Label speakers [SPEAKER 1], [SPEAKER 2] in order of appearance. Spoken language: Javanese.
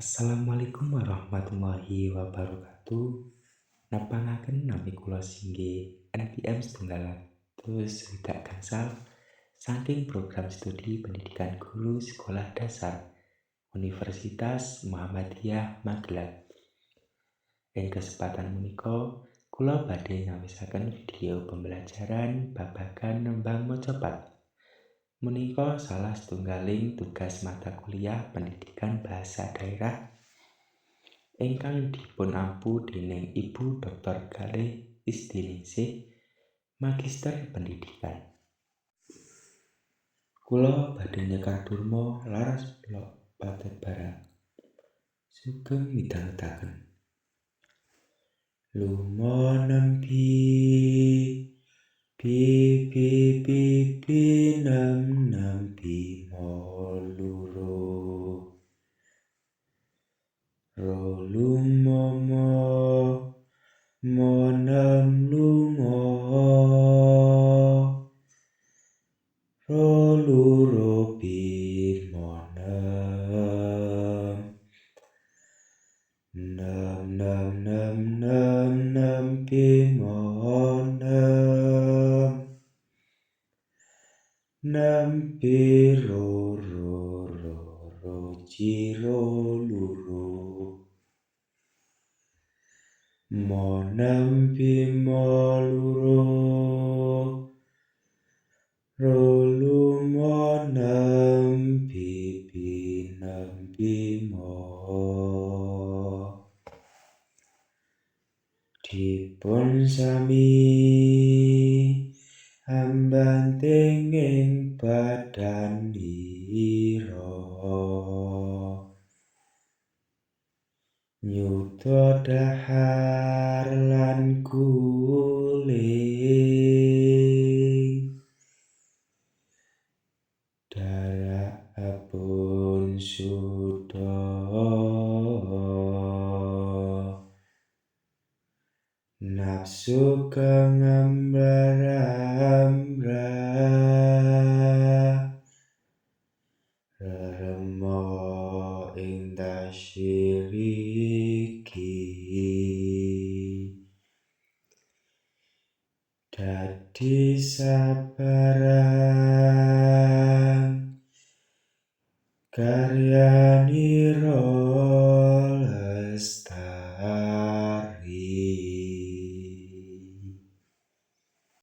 [SPEAKER 1] Assalamualaikum warahmatullahi wabarakatuh. Nepangaken nami kula Singgi NPM 900 gangsal saking program studi pendidikan guru sekolah dasar Universitas Muhammadiyah Magelang. Ing kesempatan menika kula badhe nyawisaken video pembelajaran babagan nembang macapat. Menika salah setunggaling tugas mata kuliah pendidikan bahasa daerah ingkang dipun ampu dening Ibu Dr. Galih Istiningsih, Magister Pendidikan. Kula badhe nyekar durma laras pelok patet barang. Sugeng midhangetaken. Lumonempi nem nempi moluro rolumomo monem lumo roluro monem nem monem nempi ro ciro luru monempi moluro rolu monempi nempi mo dipun sami ambanting ing badanira nyuda dahar lan guling darakipun suda nafsu kangambara remo ing dasyiriki dadi sabarang karya